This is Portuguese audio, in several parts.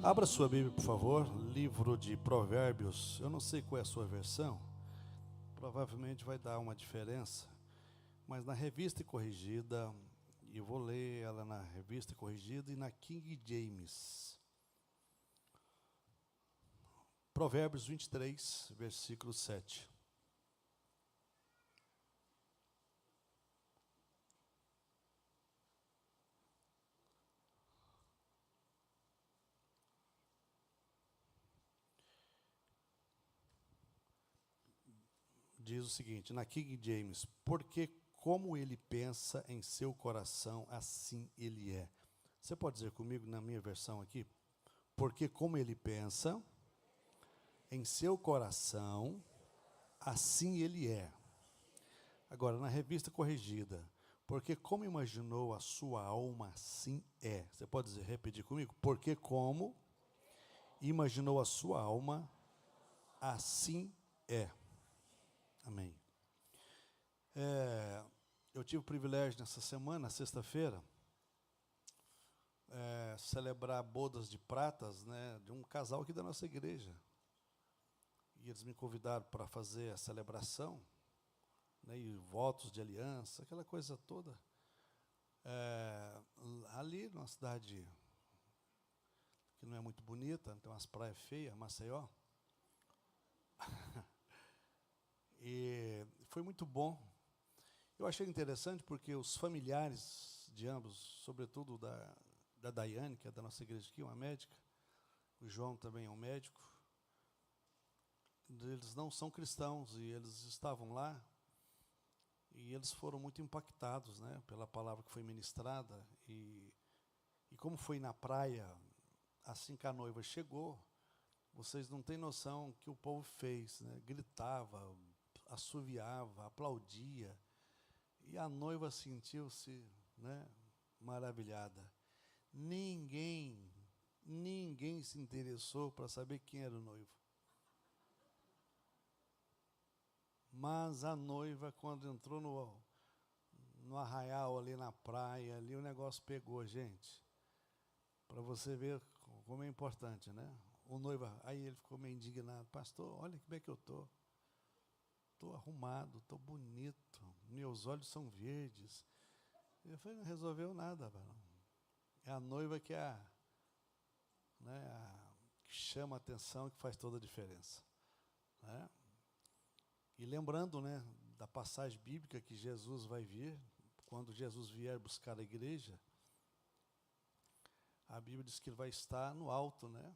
Abra sua Bíblia, por favor, livro de Provérbios. Eu não sei qual é a sua versão, provavelmente vai dar uma diferença, mas na Revista e Corrigida, eu vou ler ela na Revista e Corrigida e na King James. Provérbios 23, versículo 7. Diz o seguinte, na King James: porque como ele pensa em seu coração, assim ele é. Você pode dizer comigo na minha versão aqui? Porque como ele pensa em seu coração, assim ele é. Agora, na Revista Corrigida: porque como imaginou a sua alma, assim é. Você pode dizer, repetir comigo? Porque como imaginou a sua alma, assim é. Amém. Eu tive o privilégio nessa semana, sexta-feira, celebrar bodas de pratas, né, de um casal aqui da nossa igreja. E eles me convidaram para fazer a celebração, né, e votos de aliança, aquela coisa toda. Ali numa cidade que não é muito bonita, tem umas praias feias, Maceió. E foi muito bom. Eu achei interessante porque os familiares de ambos, sobretudo da Daiane, que é da nossa igreja aqui, uma médica, o João também é um médico, eles não são cristãos e eles estavam lá e eles foram muito impactados, né, pela palavra que foi ministrada e como foi na praia, assim que a noiva chegou, vocês não têm noção que o povo fez, né, gritava, assoviava, aplaudia. E a noiva sentiu-se, né, maravilhada. Ninguém se interessou para saber quem era o noivo. Mas a noiva, quando entrou no arraial ali na praia, ali o negócio pegou, gente. Para você ver como é importante, né? O noivo, aí ele ficou meio indignado. Pastor, olha como é que eu estou. Estou arrumado, estou bonito, meus olhos são verdes. Eu falei, não resolveu nada, varão. É a noiva que que chama a atenção, que faz toda a diferença. Né? E lembrando, né, da passagem bíblica que Jesus vai vir, quando Jesus vier buscar a igreja, a Bíblia diz que ele vai estar no alto, né?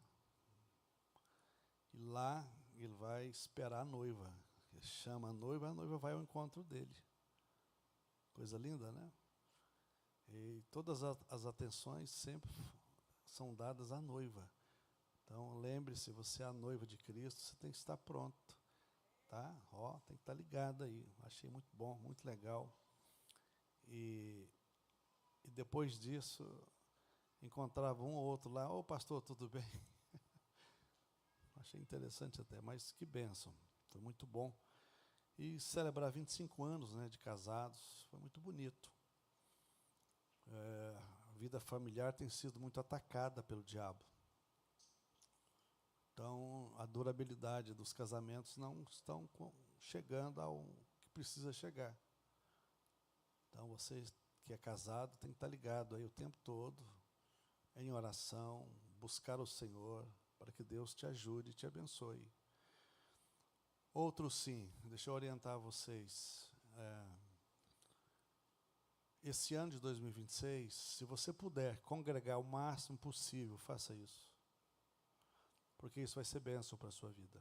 E lá ele vai esperar a noiva. Ele chama a noiva vai ao encontro dele. Coisa linda, né? E todas as atenções sempre são dadas à noiva. Então, lembre-se, você é a noiva de Cristo, você tem que estar pronto. Tá? Tem que estar ligado aí. Achei muito bom, muito legal. E depois disso, encontrava um ou outro lá. Ô, pastor, tudo bem? Achei interessante até, mas que bênção. Foi muito bom. E celebrar 25 anos, né, de casados, foi muito bonito. A vida familiar tem sido muito atacada pelo diabo. Então, a durabilidade dos casamentos não estão chegando ao que precisa chegar. Então, você que é casado tem que estar ligado aí o tempo todo, em oração, buscar o Senhor, para que Deus te ajude e te abençoe. Outro sim, deixa eu orientar vocês. Esse ano de 2026, se você puder congregar o máximo possível, faça isso. Porque isso vai ser bênção para a sua vida.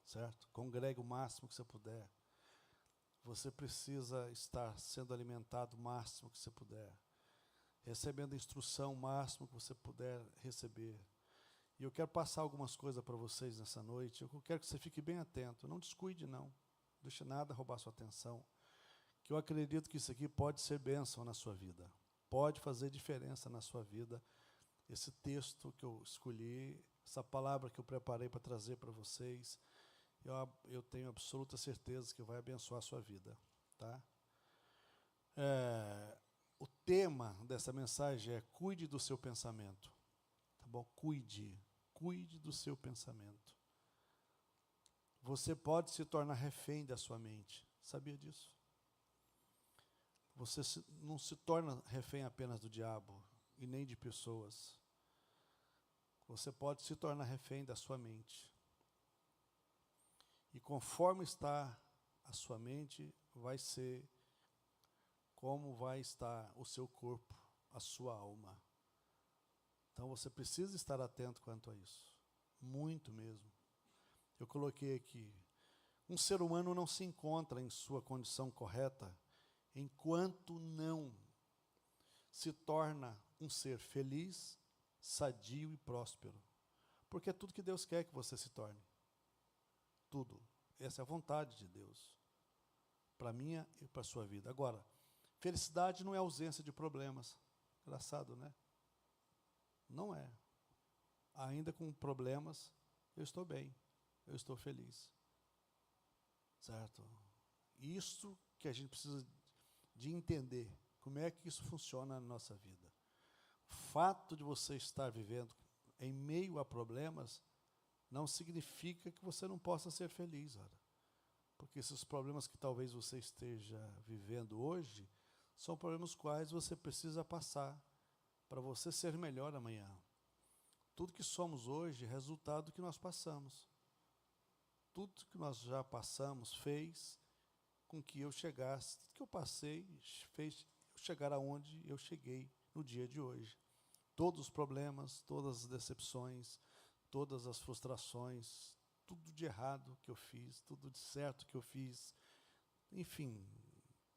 Certo? Congregue o máximo que você puder. Você precisa estar sendo alimentado o máximo que você puder. Recebendo a instrução o máximo que você puder receber. E eu quero passar algumas coisas para vocês nessa noite. Eu quero que você fique bem atento. Não descuide, não. Não deixe nada roubar sua atenção. Que eu acredito que isso aqui pode ser bênção na sua vida. Pode fazer diferença na sua vida. Esse texto que eu escolhi, essa palavra que eu preparei para trazer para vocês, eu tenho absoluta certeza que vai abençoar a sua vida. Tá? O tema dessa mensagem é cuide do seu pensamento. Tá bom? Cuide do seu pensamento. Você pode se tornar refém da sua mente. Sabia disso? Você não se torna refém apenas do diabo e nem de pessoas. Você pode se tornar refém da sua mente. E conforme está a sua mente, vai ser como vai estar o seu corpo, a sua alma. Então você precisa estar atento quanto a isso. Muito mesmo. Eu coloquei aqui, um ser humano não se encontra em sua condição correta enquanto não se torna um ser feliz, sadio e próspero. Porque é tudo que Deus quer que você se torne. Tudo. Essa é a vontade de Deus. Para a minha e para a sua vida. Agora, felicidade não é ausência de problemas. Engraçado, né? Não é. Ainda com problemas, eu estou bem. Eu estou feliz. Certo? Isso que a gente precisa de entender. Como é que isso funciona na nossa vida. O fato de você estar vivendo em meio a problemas não significa que você não possa ser feliz, ora. Porque esses problemas que talvez você esteja vivendo hoje são problemas quais você precisa passar para você ser melhor amanhã. Tudo que somos hoje é resultado do que nós passamos. Tudo que nós já passamos fez com que eu chegasse, tudo que eu passei fez eu chegar aonde eu cheguei no dia de hoje. Todos os problemas, todas as decepções, todas as frustrações, tudo de errado que eu fiz, tudo de certo que eu fiz, enfim,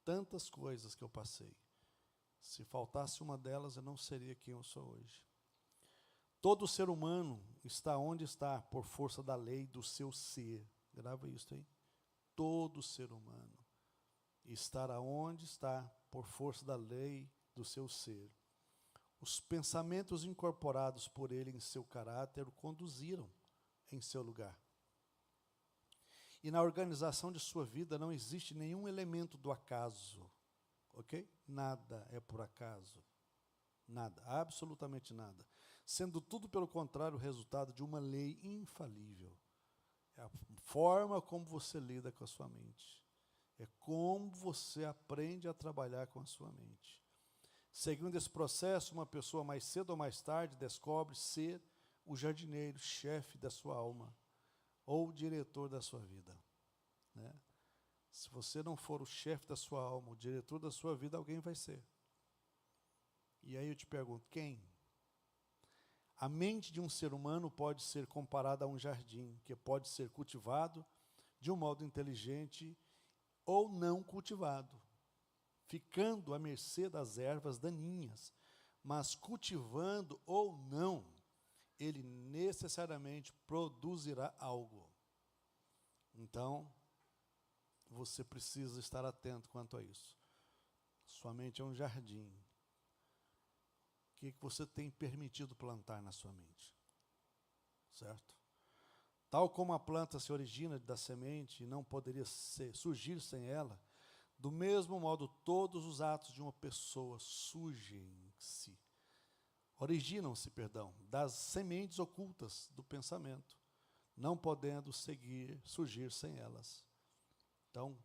tantas coisas que eu passei. Se faltasse uma delas, eu não seria quem eu sou hoje. Todo ser humano está onde está por força da lei do seu ser. Grava isso aí. Todo ser humano estará onde está por força da lei do seu ser. Os pensamentos incorporados por ele em seu caráter o conduziram em seu lugar. E na organização de sua vida não existe nenhum elemento do acaso, ok? Nada é por acaso. Nada, absolutamente nada. Sendo tudo, pelo contrário, o resultado de uma lei infalível. É a forma como você lida com a sua mente. É como você aprende a trabalhar com a sua mente. Seguindo esse processo, uma pessoa mais cedo ou mais tarde descobre ser o jardineiro, chefe da sua alma, ou o diretor da sua vida. Né? Se você não for o chefe da sua alma, o diretor da sua vida, alguém vai ser. E aí eu te pergunto, quem? A mente de um ser humano pode ser comparada a um jardim, que pode ser cultivado de um modo inteligente ou não cultivado, ficando à mercê das ervas daninhas, mas cultivando ou não, ele necessariamente produzirá algo. Então, você precisa estar atento quanto a isso. Sua mente é um jardim. O que você tem permitido plantar na sua mente? Certo? Tal como a planta se origina da semente e não poderia surgir sem ela, do mesmo modo todos os atos de uma pessoa originam-se, das sementes ocultas do pensamento, não podendo surgir sem elas. Então,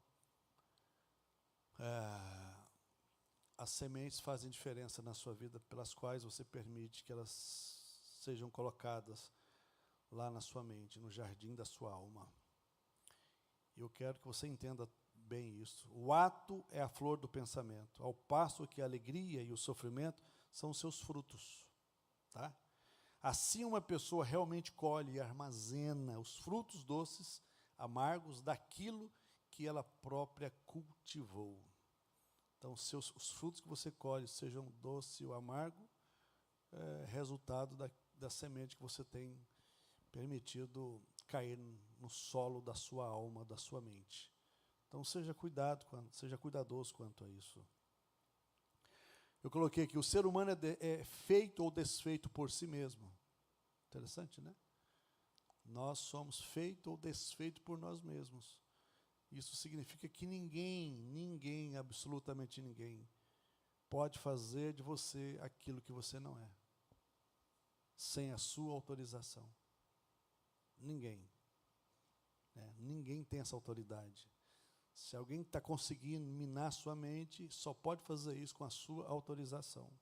as sementes fazem diferença na sua vida, pelas quais você permite que elas sejam colocadas lá na sua mente, no jardim da sua alma. E eu quero que você entenda bem isso. O ato é a flor do pensamento, ao passo que a alegria e o sofrimento são os seus frutos. Tá? Assim uma pessoa realmente colhe e armazena os frutos doces, amargos, daquilo que ela própria cultivou. Então, os frutos que você colhe, sejam doce ou amargo, é resultado da semente que você tem permitido cair no solo da sua alma, da sua mente. Então, seja cuidadoso quanto a isso. Eu coloquei aqui, o ser humano é feito ou desfeito por si mesmo. Interessante, né? Nós somos feito ou desfeito por nós mesmos. Isso significa que ninguém, absolutamente ninguém, pode fazer de você aquilo que você não é. sem a sua autorização. Ninguém. Ninguém tem essa autoridade. Se alguém está conseguindo minar sua mente, só pode fazer isso com a sua autorização.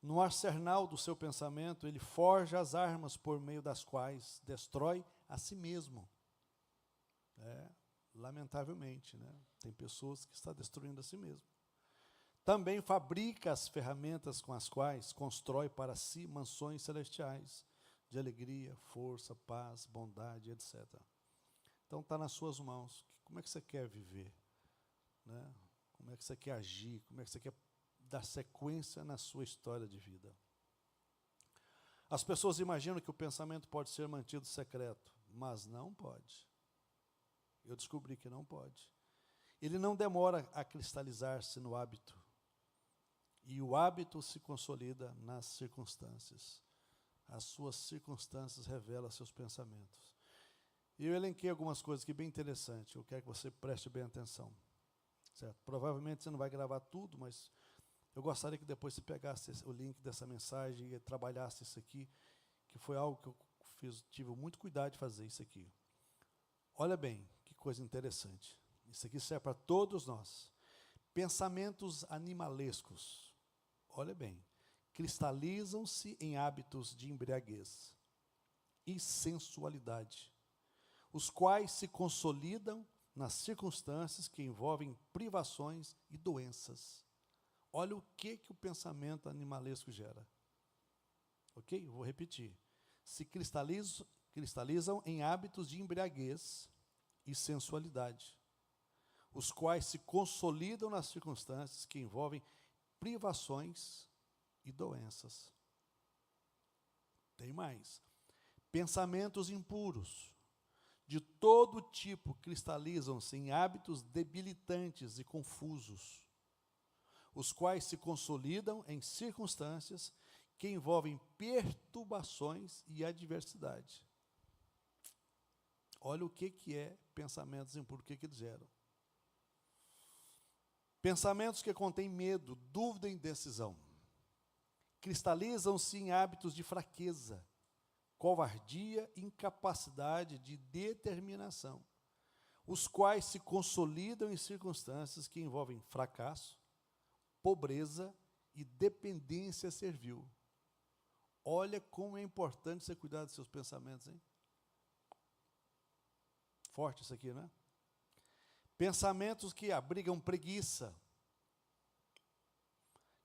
No arsenal do seu pensamento, ele forja as armas por meio das quais destrói a si mesmo. Lamentavelmente, tem pessoas que estão destruindo a si mesmo. Também fabrica as ferramentas com as quais constrói para si mansões celestiais, de alegria, força, paz, bondade, etc. Então está nas suas mãos. Como é que você quer viver? Como é que você quer agir? Como é que você quer dar sequência na sua história de vida? As pessoas imaginam que o pensamento pode ser mantido secreto, mas não pode. Eu descobri que não pode. Ele não demora a cristalizar-se no hábito. E o hábito se consolida nas circunstâncias. As suas circunstâncias revelam seus pensamentos. E eu elenquei algumas coisas aqui bem interessantes. Eu quero que você preste bem atenção. Certo? Provavelmente você não vai gravar tudo, mas eu gostaria que depois você pegasse o link dessa mensagem e trabalhasse isso aqui, que foi algo que eu tive muito cuidado de fazer isso aqui. Olha bem, que coisa interessante. Isso aqui serve para todos nós. Pensamentos animalescos, olha bem, cristalizam-se em hábitos de embriaguez e sensualidade, os quais se consolidam nas circunstâncias que envolvem privações e doenças. Olha o que o pensamento animalesco gera. Ok? Eu vou repetir. Se cristalizam em hábitos de embriaguez e sensualidade, os quais se consolidam nas circunstâncias que envolvem privações e doenças. Tem mais. Pensamentos impuros, de todo tipo, cristalizam-se em hábitos debilitantes e confusos, os quais se consolidam em circunstâncias que envolvem perturbações e adversidade. Olha o que é pensamentos impuros, o que eles geram. Pensamentos que contêm medo, dúvida e indecisão. Cristalizam-se em hábitos de fraqueza, covardia e incapacidade de determinação, os quais se consolidam em circunstâncias que envolvem fracasso, pobreza e dependência servil. Olha como é importante você cuidar dos seus pensamentos, hein? Forte isso aqui, né? Pensamentos que abrigam preguiça,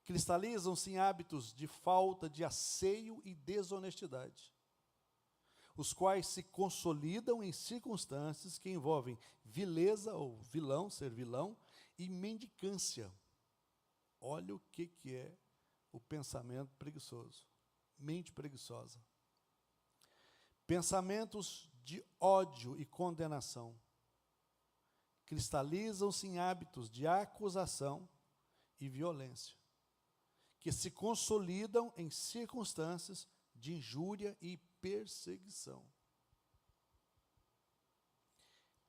cristalizam-se em hábitos de falta de asseio e desonestidade, os quais se consolidam em circunstâncias que envolvem vileza ou vilão, ser vilão, e mendicância. Olha o que é o pensamento preguiçoso, mente preguiçosa. Pensamentos de ódio e condenação cristalizam-se em hábitos de acusação e violência, que se consolidam em circunstâncias de injúria e perseguição.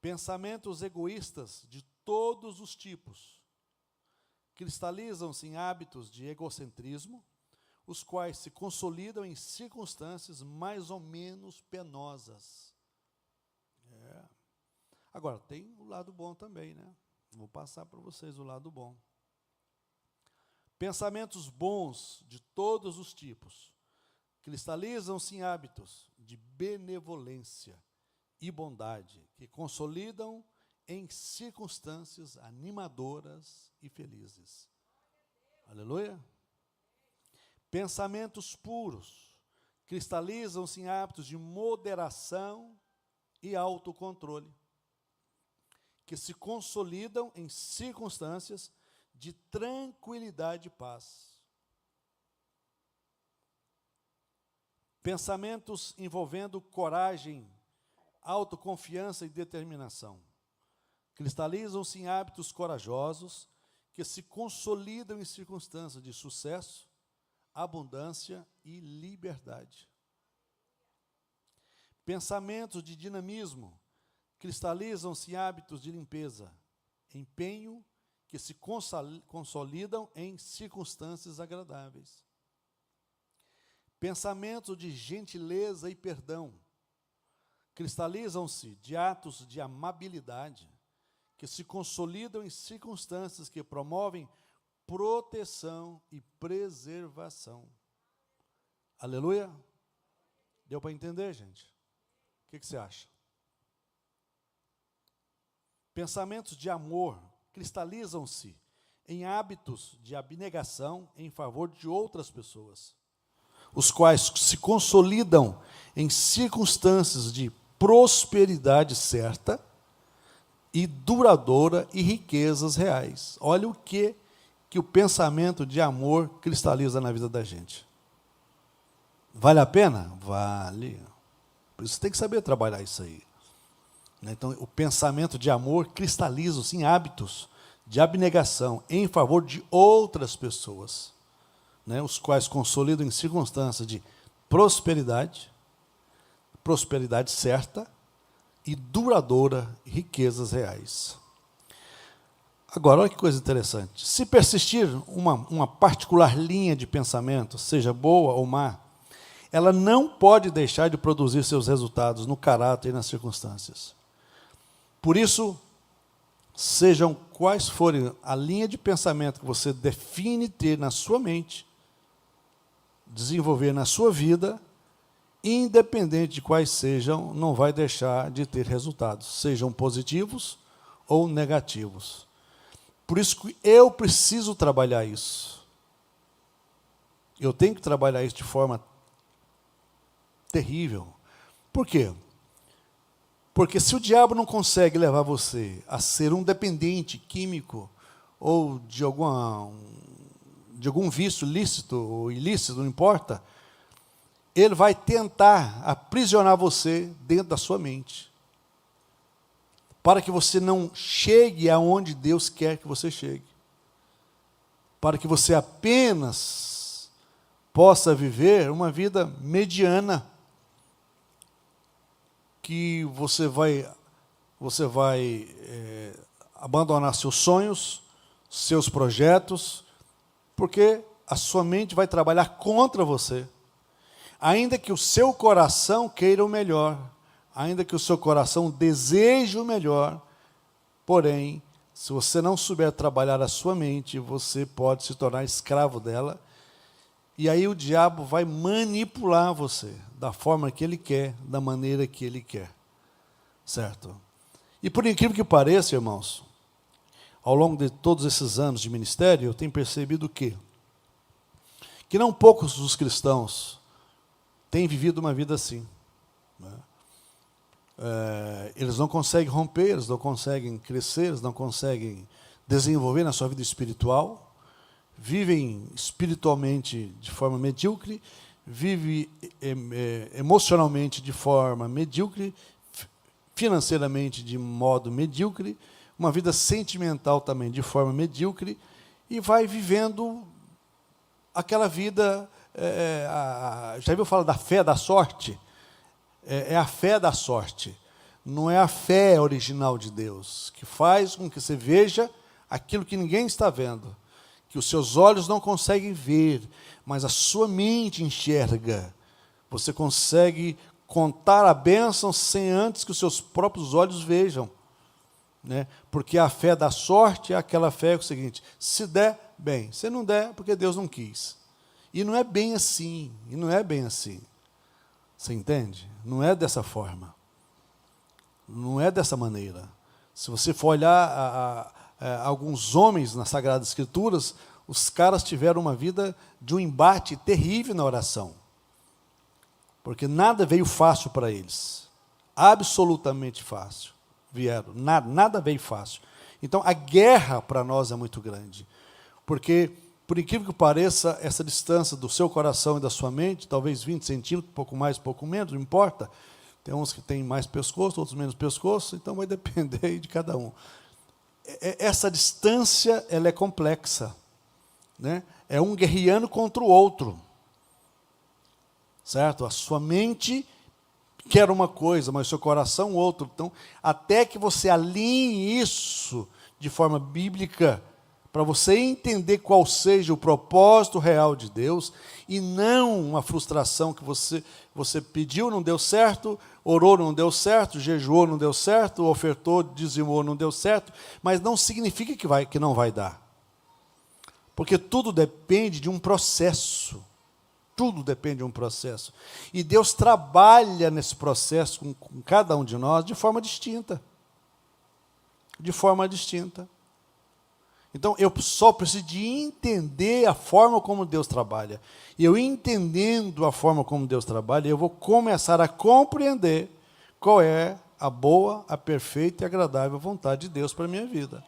Pensamentos egoístas de todos os tipos cristalizam-se em hábitos de egocentrismo, os quais se consolidam em circunstâncias mais ou menos penosas. Agora, tem o lado bom também, né? Vou passar para vocês o lado bom. Pensamentos bons de todos os tipos cristalizam-se em hábitos de benevolência e bondade, que consolidam em circunstâncias animadoras e felizes. Aleluia! Pensamentos puros cristalizam-se em hábitos de moderação e autocontrole, que se consolidam em circunstâncias de tranquilidade e paz. Pensamentos envolvendo coragem, autoconfiança e determinação cristalizam-se em hábitos corajosos que se consolidam em circunstâncias de sucesso, abundância e liberdade. Pensamentos de dinamismo cristalizam-se em hábitos de limpeza, empenho, que se consolidam em circunstâncias agradáveis. Pensamentos de gentileza e perdão cristalizam-se de atos de amabilidade que se consolidam em circunstâncias que promovem proteção e preservação. Aleluia? Deu para entender, gente? O que você acha? Pensamentos de amor cristalizam-se em hábitos de abnegação em favor de outras pessoas, os quais se consolidam em circunstâncias de prosperidade certa e duradoura e riquezas reais. Olha o que o pensamento de amor cristaliza na vida da gente. Vale a pena? Vale. Por isso você tem que saber trabalhar isso aí. Então, o pensamento de amor cristaliza-se em hábitos de abnegação em favor de outras pessoas, os quais consolidam em circunstâncias de prosperidade certa e duradoura riquezas reais. Agora, olha que coisa interessante. Se persistir uma particular linha de pensamento, seja boa ou má, ela não pode deixar de produzir seus resultados no caráter e nas circunstâncias. Por isso, sejam quais forem a linha de pensamento que você define ter na sua mente, desenvolver na sua vida, independente de quais sejam, não vai deixar de ter resultados, sejam positivos ou negativos. Por isso que eu preciso trabalhar isso. Eu tenho que trabalhar isso de forma terrível. Por quê? Porque se o diabo não consegue levar você a ser um dependente químico ou de algum vício lícito ou ilícito, não importa, ele vai tentar aprisionar você dentro da sua mente, para que você não chegue aonde Deus quer que você chegue, para que você apenas possa viver uma vida mediana, que você vai abandonar seus sonhos, seus projetos, porque a sua mente vai trabalhar contra você. Ainda que o seu coração queira o melhor, ainda que o seu coração deseje o melhor, porém, se você não souber trabalhar a sua mente, você pode se tornar escravo dela, e aí o diabo vai manipular você da forma que ele quer, da maneira que ele quer. Certo? E por incrível que pareça, irmãos, ao longo de todos esses anos de ministério, eu tenho percebido que não poucos dos cristãos têm vivido uma vida assim. Eles não conseguem romper, eles não conseguem crescer, eles não conseguem desenvolver na sua vida espiritual, vivem espiritualmente de forma medíocre, vivem emocionalmente de forma medíocre, financeiramente de modo medíocre, uma vida sentimental também de forma medíocre, e vai vivendo aquela vida, já ouviu falar da fé da sorte? É a fé da sorte, não é a fé original de Deus, que faz com que você veja aquilo que ninguém está vendo, que os seus olhos não conseguem ver, mas a sua mente enxerga. Você consegue contar a bênção sem antes que os seus próprios olhos vejam. Porque a fé da sorte é aquela fé que é o seguinte: se der, bem, se não der, porque Deus não quis. E não é bem assim, Você entende? Não é dessa forma. Não é dessa maneira. Se você for olhar alguns homens nas Sagradas Escrituras, os caras tiveram uma vida de um embate terrível na oração. Porque nada veio fácil para eles. Absolutamente fácil. Nada veio fácil. Então, a guerra para nós é muito grande. Porque, por incrível que pareça, essa distância do seu coração e da sua mente, talvez 20 centímetros, pouco mais, pouco menos, não importa. Tem uns que têm mais pescoço, outros menos pescoço, então vai depender de cada um. Essa distância, ela é complexa. É um guerreando contra o outro. Certo? A sua mente quer uma coisa, mas o seu coração outra. Então, até que você alinhe isso de forma bíblica, para você entender qual seja o propósito real de Deus, e não uma frustração que você pediu, não deu certo, orou, não deu certo, jejuou, não deu certo, ofertou, dizimou, não deu certo, mas não significa que não vai dar. Porque tudo depende de um processo. Tudo depende de um processo. E Deus trabalha nesse processo com cada um de nós de forma distinta. De forma distinta. Então, eu só preciso de entender a forma como Deus trabalha. E eu entendendo a forma como Deus trabalha, eu vou começar a compreender qual é a boa, a perfeita e agradável vontade de Deus para a minha vida.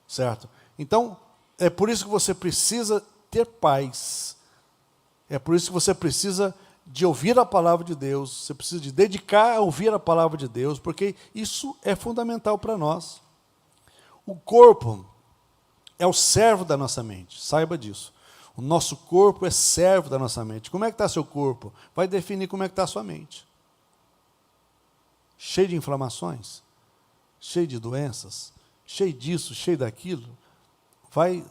Certo? Então, é por isso que você precisa ter paz. É por isso que você precisa de ouvir a palavra de Deus. Você precisa de dedicar a ouvir a palavra de Deus, porque isso é fundamental para nós. O corpo é o servo da nossa mente, saiba disso. O nosso corpo é servo da nossa mente. Como é que está seu corpo? Vai definir como é que está a sua mente. Cheio de inflamações, cheio de doenças, cheio disso, cheio daquilo.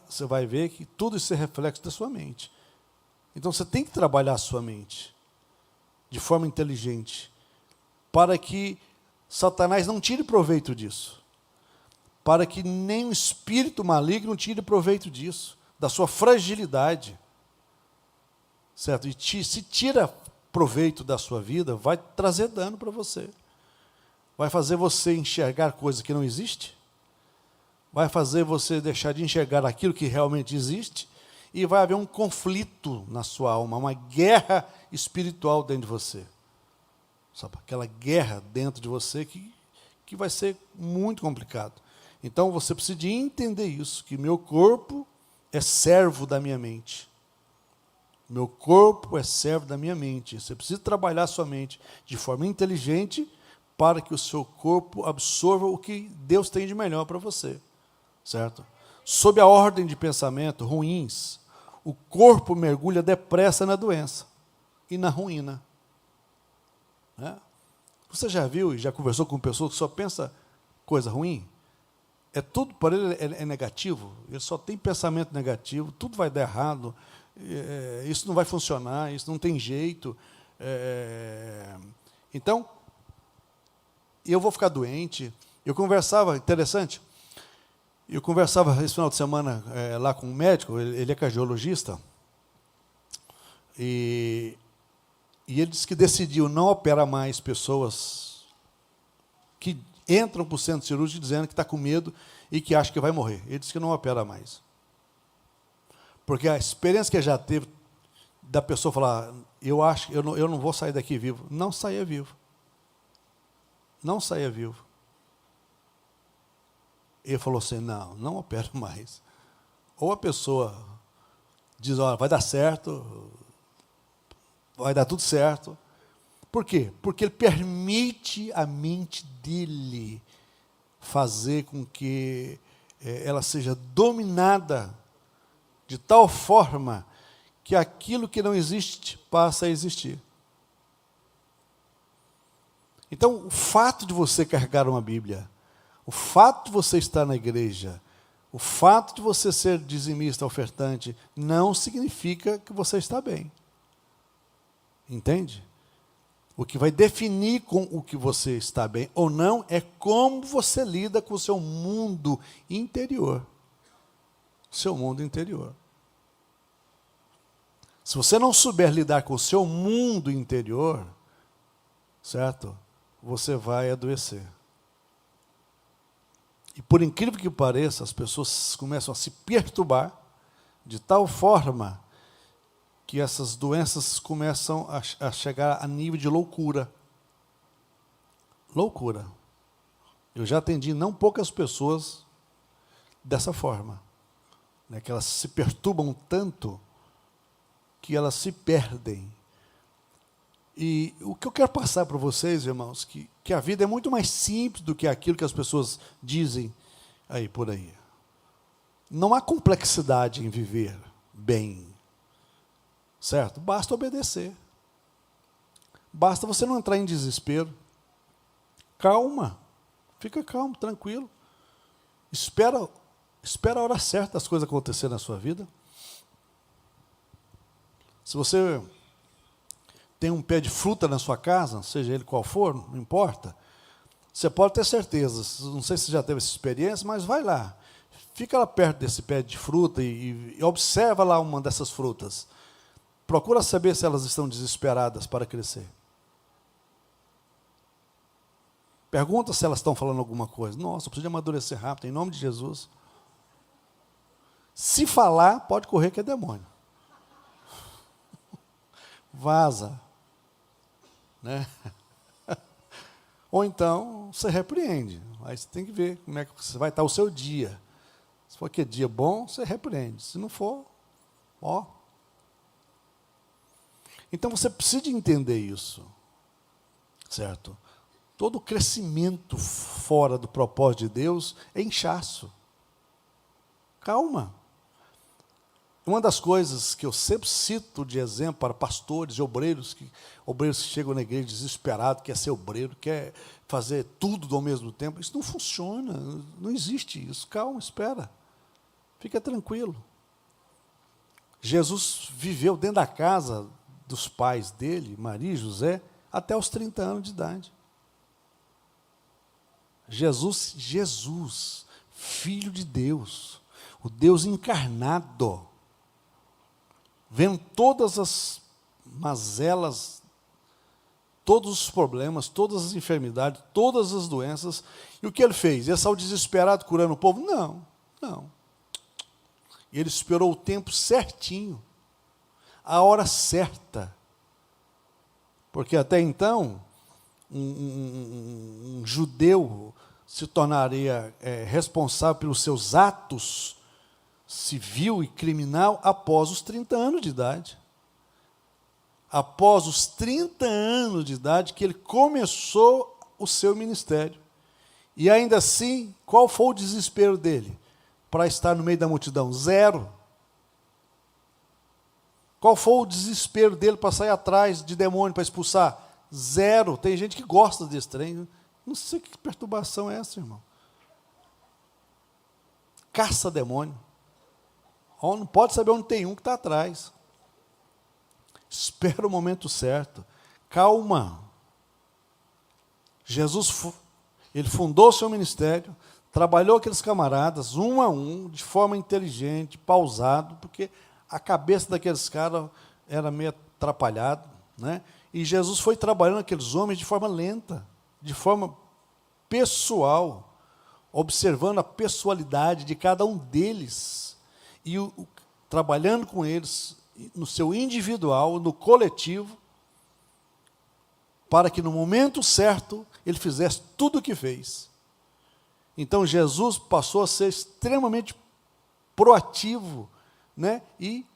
Você vai ver que tudo isso é reflexo da sua mente. Então você tem que trabalhar a sua mente de forma inteligente, para que Satanás não tire proveito disso. Para que nem o espírito maligno tire proveito disso, da sua fragilidade. Certo? E se tira proveito da sua vida, vai trazer dano para você. Vai fazer você enxergar coisas que não existem. Vai fazer você deixar de enxergar aquilo que realmente existe. E vai haver um conflito na sua alma, uma guerra espiritual dentro de você. Sabe? Aquela guerra dentro de você que vai ser muito complicado. Então, você precisa de entender isso, que meu corpo é servo da minha mente. Meu corpo é servo da minha mente. Você precisa trabalhar a sua mente de forma inteligente para que o seu corpo absorva o que Deus tem de melhor para você. Certo? Sob a ordem de pensamento ruins, o corpo mergulha depressa na doença e na ruína. Né? Você já viu e já conversou com pessoas que só pensam coisa ruim? Tudo para ele é negativo, ele só tem pensamento negativo, tudo vai dar errado, isso não vai funcionar, isso não tem jeito. Então, eu vou ficar doente. Interessante, eu conversava esse final de semana lá com um médico, ele é cardiologista, e ele disse que decidiu não operar mais pessoas que entram para o centro cirúrgico dizendo que está com medo e que acha que vai morrer. Ele disse que não opera mais. Porque a experiência que já teve da pessoa falar, eu acho que eu não vou sair daqui vivo. Não saia vivo. Não saia vivo. Ele falou assim, não opero mais. Ou a pessoa diz, olha, vai dar certo, vai dar tudo certo. Por quê? Porque ele permite a mente dele fazer com que ela seja dominada de tal forma que aquilo que não existe passa a existir. Então, o fato de você carregar uma Bíblia, o fato de você estar na igreja, o fato de você ser dizimista, ofertante, não significa que você está bem. Entende? O que vai definir com o que você está bem ou não é como você lida com o seu mundo interior. Seu mundo interior. Se você não souber lidar com o seu mundo interior, certo? Você vai adoecer. E por incrível que pareça, as pessoas começam a se perturbar de tal forma que essas doenças começam a chegar a nível de loucura. Loucura. Eu já atendi não poucas pessoas dessa forma, né, que elas se perturbam tanto que elas se perdem. E o que eu quero passar para vocês, irmãos, que a vida é muito mais simples do que aquilo que as pessoas dizem aí por aí. Não há complexidade em viver bem. Certo? Basta obedecer. Basta você não entrar em desespero. Calma. Fica calmo, tranquilo. Espera Espera a hora certa das coisas acontecerem na sua vida. Se você tem um pé de fruta na sua casa, seja ele qual for, não importa, você pode ter certeza, não sei se você já teve essa experiência, mas vai lá, fica lá perto desse pé de fruta e observa lá uma dessas frutas. Procura saber se elas estão desesperadas para crescer. Pergunta se elas estão falando alguma coisa. Nossa, eu preciso de amadurecer rápido, em nome de Jesus. Se falar, pode correr que é demônio. Vaza. Né? Ou então, você repreende. Aí você tem que ver como é que você vai estar o seu dia. Se for aquele dia bom, você repreende. Se não for, ó. Então você precisa entender isso. Certo? Todo crescimento fora do propósito de Deus é inchaço. Calma. Uma das coisas que eu sempre cito de exemplo para pastores e obreiros que chegam na igreja desesperados, quer ser obreiro, quer fazer tudo ao mesmo tempo, isso não funciona, não existe isso. Calma, espera. Fica tranquilo. Jesus viveu dentro da casa dos pais dele, Maria e José, até os 30 anos de idade. Jesus, Filho de Deus, o Deus encarnado, vendo todas as mazelas, todos os problemas, todas as enfermidades, todas as doenças, e o que ele fez? Ele saiu desesperado curando o povo? Não. Ele esperou o tempo certinho, a hora certa, porque até então, um judeu se tornaria responsável pelos seus atos civil e criminal após os 30 anos de idade. Após os 30 anos de idade que ele começou o seu ministério. E ainda assim, qual foi o desespero dele? Para estar no meio da multidão? Zero. Qual foi o desespero dele para sair atrás de demônio, para expulsar? Zero. Tem gente que gosta desse trem. Não sei que perturbação é essa, irmão. Caça demônio. Não pode saber onde tem um que está atrás. Espera o momento certo. Calma. Jesus, ele fundou seu ministério, trabalhou aqueles camaradas, um a um, de forma inteligente, pausado, porque a cabeça daqueles caras era meio atrapalhada, né? E Jesus foi trabalhando aqueles homens de forma lenta, de forma pessoal, observando a pessoalidade de cada um deles, e trabalhando com eles no seu individual, no coletivo, para que no momento certo ele fizesse tudo o que fez. Então Jesus passou a ser extremamente proativo, né, e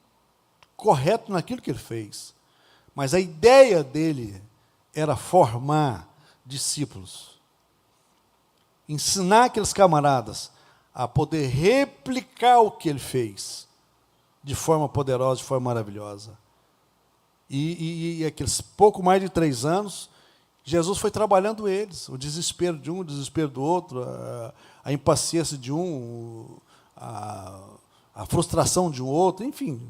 correto naquilo que ele fez. Mas a ideia dele era formar discípulos, ensinar aqueles camaradas a poder replicar o que ele fez de forma poderosa, de forma maravilhosa. E aqueles pouco mais de 3 anos, Jesus foi trabalhando eles, o desespero de um, o desespero do outro, a impaciência de um, a frustração de um outro, enfim,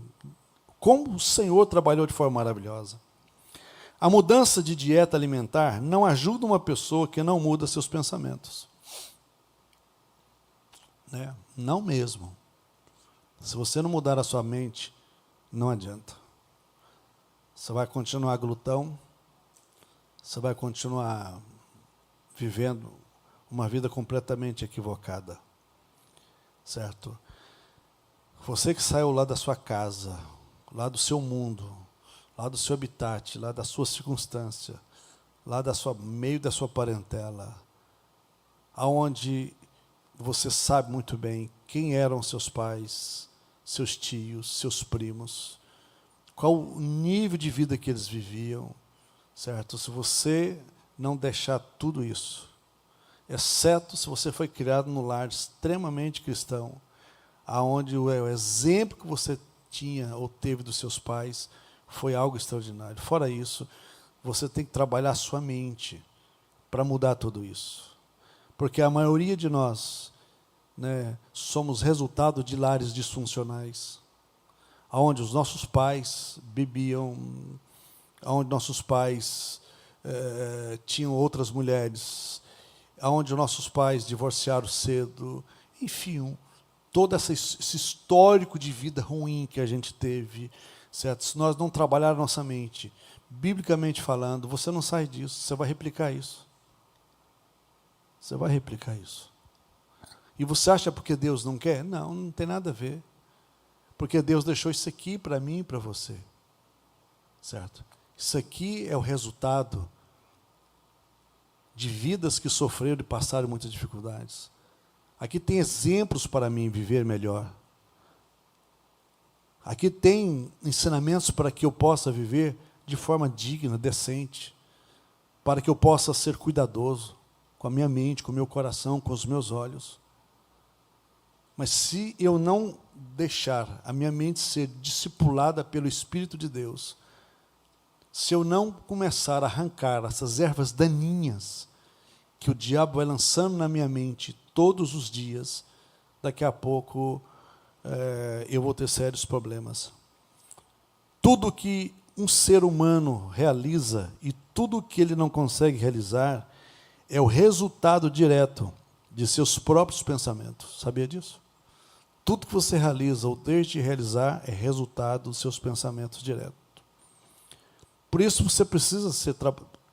como o Senhor trabalhou de forma maravilhosa. A mudança de dieta alimentar não ajuda uma pessoa que não muda seus pensamentos. Né? Não mesmo. Se você não mudar a sua mente, não adianta. Você vai continuar glutão, você vai continuar vivendo uma vida completamente equivocada. Certo? Você que saiu lá da sua casa, lá do seu mundo, lá do seu habitat, lá da sua circunstância, lá meio da sua parentela, aonde você sabe muito bem quem eram seus pais, seus tios, seus primos, qual o nível de vida que eles viviam, certo? Se você não deixar tudo isso, exceto se você foi criado num lar extremamente cristão, aonde o exemplo que você tinha ou teve dos seus pais foi algo extraordinário. Fora isso, você tem que trabalhar a sua mente para mudar tudo isso. Porque a maioria de nós né, somos resultado de lares disfuncionais, onde os nossos pais bebiam, onde nossos pais tinham outras mulheres, onde nossos pais divorciaram cedo, enfim, todo esse histórico de vida ruim que a gente teve, certo? Se nós não trabalhar a nossa mente, biblicamente falando, você não sai disso, você vai replicar isso. Você vai replicar isso. E você acha porque Deus não quer? Não, não tem nada a ver. Porque Deus deixou isso aqui para mim e para você. Certo? Isso aqui é o resultado de vidas que sofreram e passaram muitas dificuldades. Aqui tem exemplos para mim viver melhor. Aqui tem ensinamentos para que eu possa viver de forma digna, decente, para que eu possa ser cuidadoso com a minha mente, com o meu coração, com os meus olhos. Mas se eu não deixar a minha mente ser discipulada pelo Espírito de Deus, se eu não começar a arrancar essas ervas daninhas que o diabo vai lançando na minha mente todos os dias, daqui a pouco eu vou ter sérios problemas. Tudo que um ser humano realiza e tudo que ele não consegue realizar é o resultado direto de seus próprios pensamentos. Sabia disso? Tudo que você realiza ou deixa de realizar é resultado dos seus pensamentos diretos. Por isso você precisa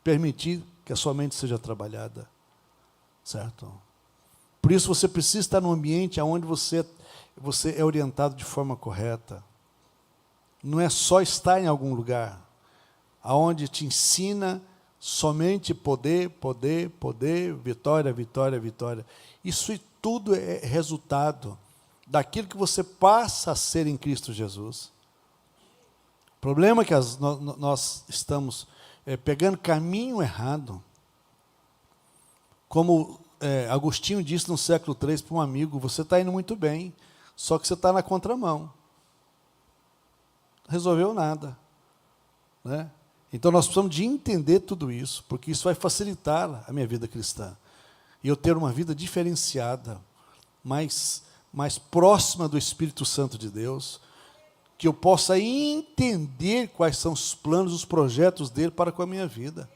permitir que a sua mente seja trabalhada. Certo? Por isso você precisa estar num ambiente onde você é orientado de forma correta. Não é só estar em algum lugar onde te ensina somente poder, poder, poder, vitória, vitória, vitória. Isso tudo é resultado daquilo que você passa a ser em Cristo Jesus. O problema é que nós estamos pegando caminho errado. Como Agostinho disse no século III para um amigo, você está indo muito bem, só que você está na contramão. Não resolveu nada. Né? Então, nós precisamos de entender tudo isso, porque isso vai facilitar a minha vida cristã. E eu ter uma vida diferenciada, mais próxima do Espírito Santo de Deus, que eu possa entender quais são os planos, os projetos dele para com a minha vida.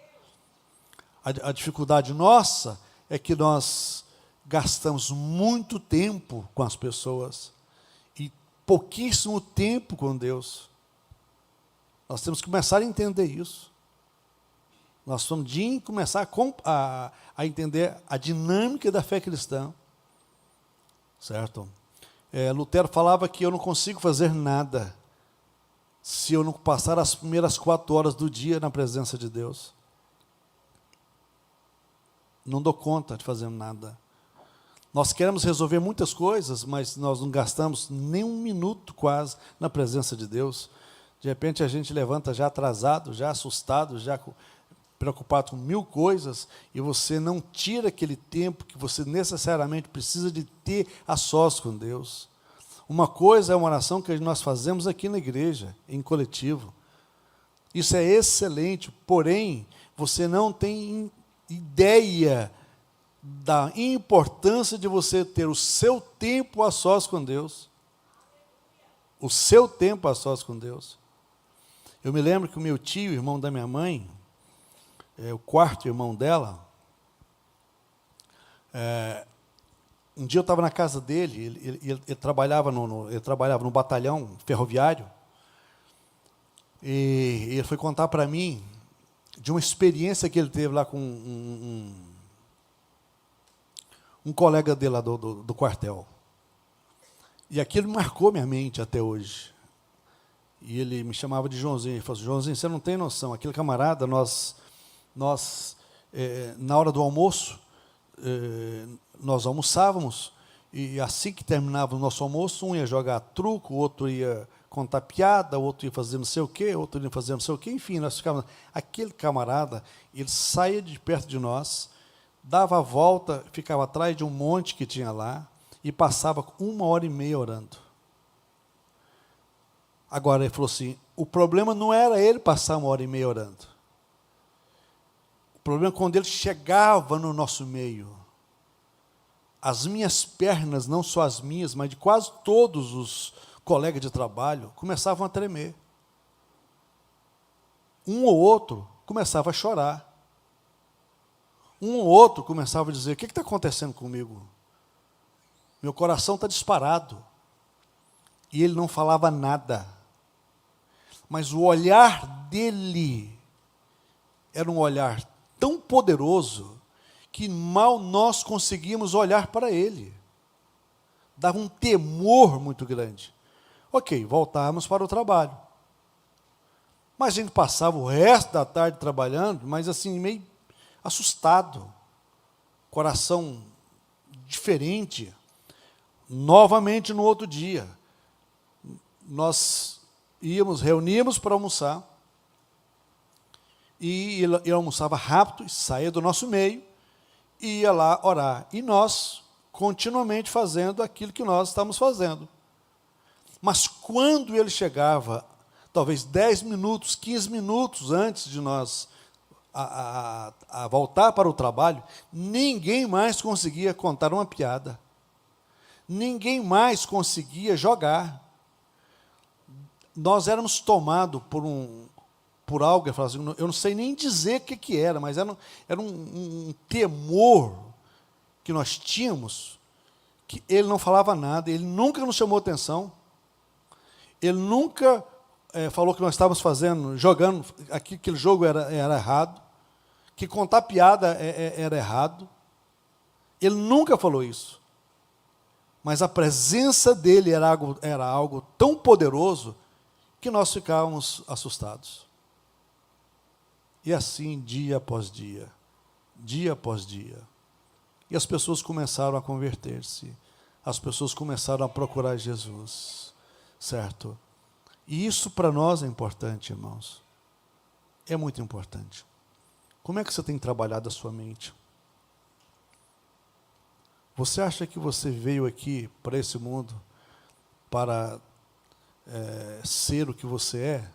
A dificuldade nossa é que nós gastamos muito tempo com as pessoas e pouquíssimo tempo com Deus. Nós temos que começar a entender isso. Nós temos de começar a entender a dinâmica da fé cristã. Certo? Lutero falava que eu não consigo fazer nada se eu não passar as primeiras 4 horas do dia na presença de Deus. Não dou conta de fazer nada. Nós queremos resolver muitas coisas, mas nós não gastamos nem um minuto quase na presença de Deus. De repente a gente levanta já atrasado, já assustado, já preocupado com 1000 coisas, e você não tira aquele tempo que você necessariamente precisa de ter a sós com Deus. Uma coisa é uma oração que nós fazemos aqui na igreja, em coletivo. Isso é excelente, porém, você não tem ideia da importância de você ter o seu tempo a sós com Deus. O seu tempo a sós com Deus. Eu me lembro que o meu tio, irmão da minha mãe, o quarto irmão dela, um dia eu estava na casa dele, ele trabalhava no batalhão ferroviário, e ele foi contar para mim de uma experiência que ele teve lá com um colega dele lá do quartel. E aquilo marcou minha mente até hoje. E ele me chamava de Joãozinho. Ele falou assim: Joãozinho, você não tem noção. Aquele camarada, nós na hora do almoço, nós almoçávamos, e assim que terminava o nosso almoço, um ia jogar truco, o outro ia contar piada, o outro ia fazer não sei o quê, o outro ia fazer não sei o quê, enfim, nós ficávamos... Aquele camarada, ele saía de perto de nós, dava a volta, ficava atrás de um monte que tinha lá, e passava 1h30 orando. Agora, ele falou assim, o problema não era ele passar 1h30 orando. O problema é quando ele chegava no nosso meio. as minhas pernas, não só as minhas, mas de quase todos os colegas de trabalho, começavam a tremer. Um ou outro começava a chorar. Um ou outro começava a dizer: o que está acontecendo comigo? Meu coração está disparado. E ele não falava nada. Mas o olhar dele era um olhar tão poderoso que mal nós conseguíamos olhar para ele. Dava um temor muito grande. Ok, voltávamos para o trabalho. Mas a gente passava o resto da tarde trabalhando, mas assim, meio assustado, coração diferente. Novamente no outro dia, nós reuníamos para almoçar, e ele almoçava rápido, saía do nosso meio, e ia lá orar. E nós, continuamente fazendo aquilo que nós estávamos fazendo. Mas quando ele chegava, talvez 10 minutos, 15 minutos antes de nós a voltar para o trabalho, ninguém mais conseguia contar uma piada. Ninguém mais conseguia jogar. Nós éramos tomados por algo, eu falava assim, eu não sei nem dizer o que era, mas era um temor que nós tínhamos, que ele não falava nada, ele nunca nos chamou atenção, ele nunca falou que nós estávamos jogando, aquele jogo era errado, que contar piada era errado. Ele nunca falou isso. Mas a presença dele era algo tão poderoso que nós ficávamos assustados. E assim, dia após dia, dia após dia. E as pessoas começaram a converter-se, as pessoas começaram a procurar Jesus, certo? E isso para nós é importante, irmãos. É muito importante. Como é que você tem trabalhado a sua mente? Você acha que você veio aqui para esse mundo para ser o que você é?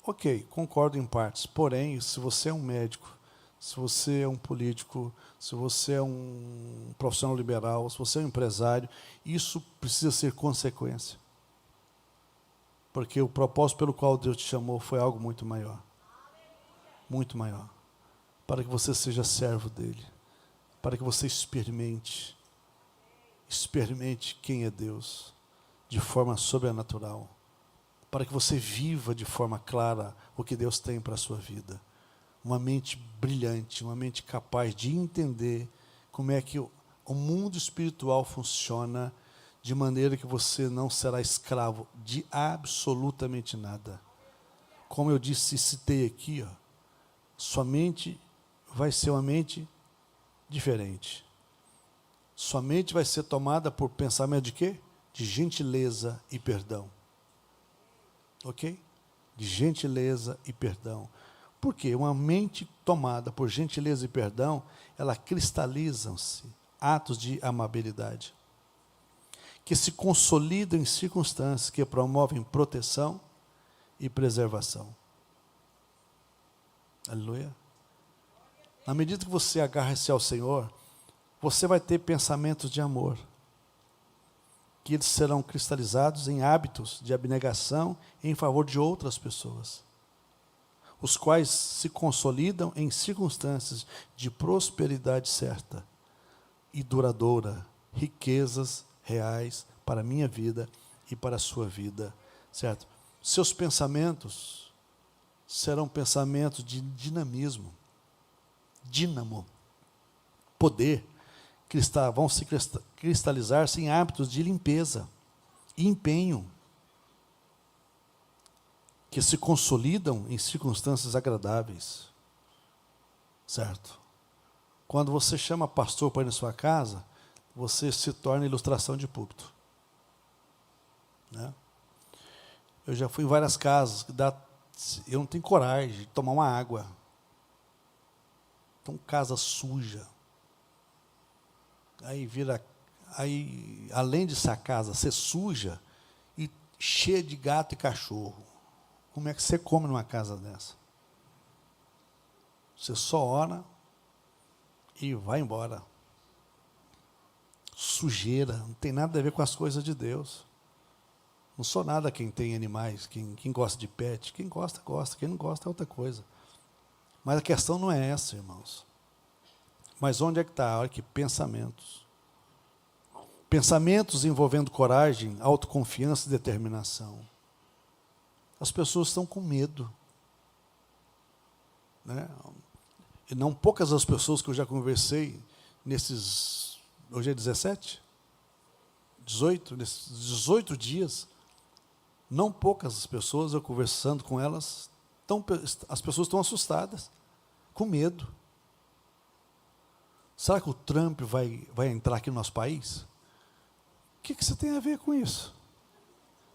Ok, concordo em partes. Porém, se você é um médico, se você é um político, se você é um profissional liberal, se você é um empresário, isso precisa ser consequência. Porque o propósito pelo qual Deus te chamou foi algo muito maior. Muito maior. Para que você seja servo dele. Para que você experimente quem é Deus, de forma sobrenatural. Para que você viva de forma clara o que Deus tem para a sua vida. Uma mente brilhante, uma mente capaz de entender como é que o mundo espiritual funciona, de maneira que você não será escravo de absolutamente nada. Como eu disse e citei aqui, sua mente vai ser uma mente diferente. Sua mente vai ser tomada por pensamento de quê? De gentileza e perdão. Ok? De gentileza e perdão. Por quê? Uma mente tomada por gentileza e perdão, ela cristalizam-se atos de amabilidade, que se consolidam em circunstâncias que promovem proteção e preservação. Aleluia. Na medida que você agarra-se ao Senhor, você vai ter pensamentos de amor, que eles serão cristalizados em hábitos de abnegação em favor de outras pessoas, os quais se consolidam em circunstâncias de prosperidade certa e duradoura, riquezas reais para a minha vida e para a sua vida, certo? Seus pensamentos serão pensamentos de dinamismo, dínamo, poder, vão se cristalizar-se em hábitos de limpeza e empenho, que se consolidam em circunstâncias agradáveis, certo? Quando você chama pastor para ir na sua casa, você se torna ilustração de púlpito, né? Eu já fui em várias casas, eu não tenho coragem de tomar uma água. Então, casa suja. Aí, além de essa casa ser suja e cheia de gato e cachorro, como é que você come numa casa dessa? Você só ora e vai embora. sujeira, não tem nada a ver com as coisas de Deus. Não sou nada quem tem animais, quem gosta de pet. Quem gosta, gosta. Quem não gosta é outra coisa. Mas a questão não é essa, irmãos. Mas onde é que está? Olha que pensamentos. Pensamentos envolvendo coragem, autoconfiança e determinação. As pessoas estão com medo. Né? E não poucas as pessoas que eu já conversei nesses... Hoje é 17? 18? Nesses 18 dias... Não poucas pessoas, eu conversando com elas, as pessoas estão assustadas, com medo. Será que o Trump vai entrar aqui no nosso país? O que você tem a ver com isso?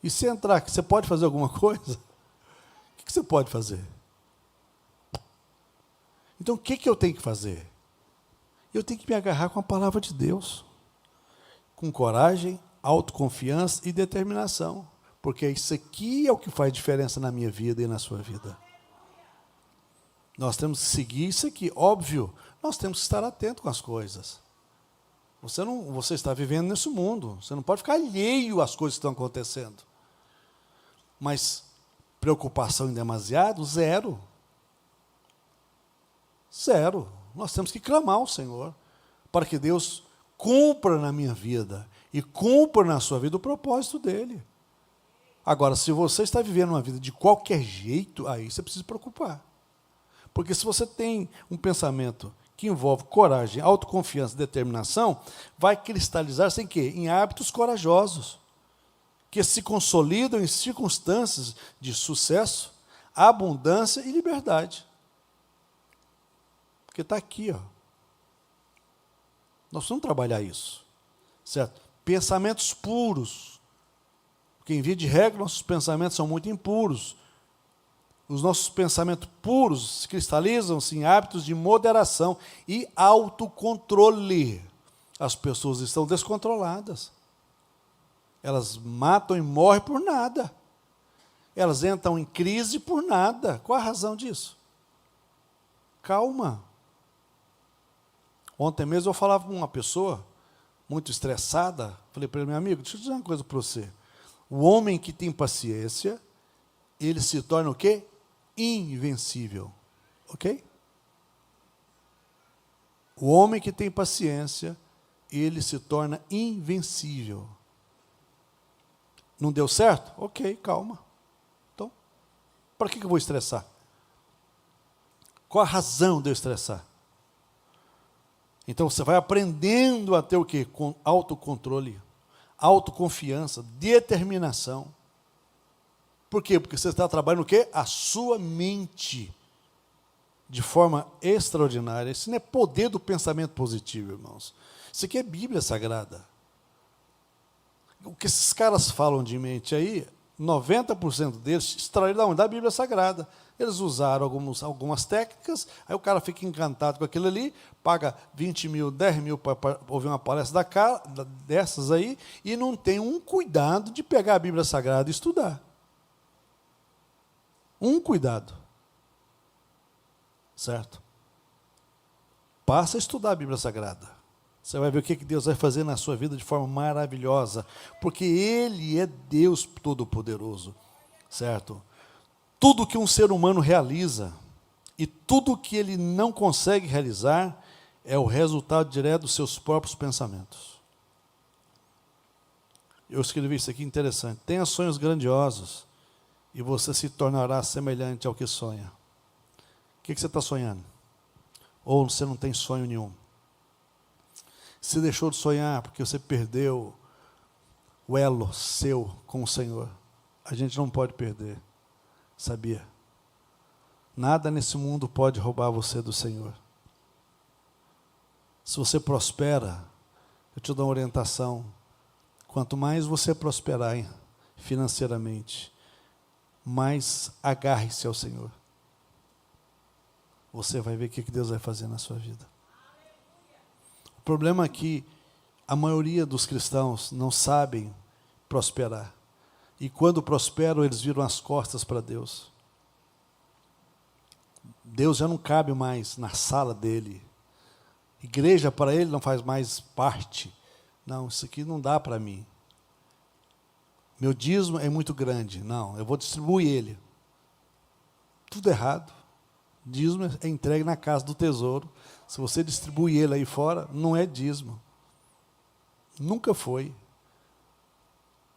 E se entrar, você pode fazer alguma coisa? O que você pode fazer? Então, o que eu tenho que fazer? Eu tenho que me agarrar com a palavra de Deus, com coragem, autoconfiança e determinação. Porque isso aqui é o que faz diferença na minha vida e na sua vida. Nós temos que seguir isso aqui. Óbvio, nós temos que estar atentos com as coisas. Você está vivendo nesse mundo. Você não pode ficar alheio às coisas que estão acontecendo. Mas preocupação em demasiado, zero. Zero. Nós temos que clamar ao Senhor para que Deus cumpra na minha vida e cumpra na sua vida o propósito dEle. Agora, se você está vivendo uma vida de qualquer jeito, aí você precisa se preocupar. Porque se você tem um pensamento que envolve coragem, autoconfiança e determinação, vai cristalizar-se em quê? Em hábitos corajosos, que se consolidam em circunstâncias de sucesso, abundância e liberdade. Porque está aqui, ó. Nós vamos trabalhar isso, certo? Pensamentos puros. Porque, em via de regra, nossos pensamentos são muito impuros. Os nossos pensamentos puros cristalizam-se em hábitos de moderação e autocontrole. As pessoas estão descontroladas. Elas matam e morrem por nada. Elas entram em crise por nada. Qual a razão disso? Calma. Ontem mesmo eu falava com uma pessoa muito estressada. Falei para ele, meu amigo, deixa eu dizer uma coisa para você. O homem que tem paciência, ele se torna o quê? Invencível. Ok? O homem que tem paciência, ele se torna invencível. Não deu certo? Ok, calma. Então, para que eu vou estressar? Qual a razão de eu estressar? Então, você vai aprendendo a ter o quê? Com autocontrole, autoconfiança, determinação. Por quê? Porque você está trabalhando o quê? A sua mente. De forma extraordinária. Isso não é poder do pensamento positivo, irmãos. Isso aqui é Bíblia Sagrada. O que esses caras falam de mente aí, 90% deles extraíram da Bíblia Sagrada. Eles usaram algumas técnicas, aí o cara fica encantado com aquilo ali, paga 20 mil, 10 mil para ouvir uma palestra dessas aí, e não tem um cuidado de pegar a Bíblia Sagrada e estudar. Um cuidado. Certo? Passa a estudar a Bíblia Sagrada. Você vai ver o que Deus vai fazer na sua vida de forma maravilhosa, porque Ele é Deus Todo-Poderoso. Certo? Tudo que um ser humano realiza e tudo que ele não consegue realizar é o resultado direto dos seus próprios pensamentos. Eu escrevi isso aqui interessante. Tenha sonhos grandiosos e você se tornará semelhante ao que sonha. O que você está sonhando? Ou você não tem sonho nenhum? Você deixou de sonhar porque você perdeu o elo seu com o Senhor. A gente não pode perder. Sabia? Nada nesse mundo pode roubar você do Senhor. Se você prospera, eu te dou uma orientação. Quanto mais você prosperar financeiramente, mais agarre-se ao Senhor. Você vai ver o que Deus vai fazer na sua vida. O problema é que a maioria dos cristãos não sabem prosperar. E quando prosperam, eles viram as costas para Deus. Deus já não cabe mais na sala dele. Igreja para ele não faz mais parte Não, isso aqui não dá para mim. Meu dízimo é muito grande. Não, eu vou distribuir ele. Tudo errado. Dízimo é entregue na casa do tesouro. Se você distribuir ele aí fora, não é dízimo. Nunca foi.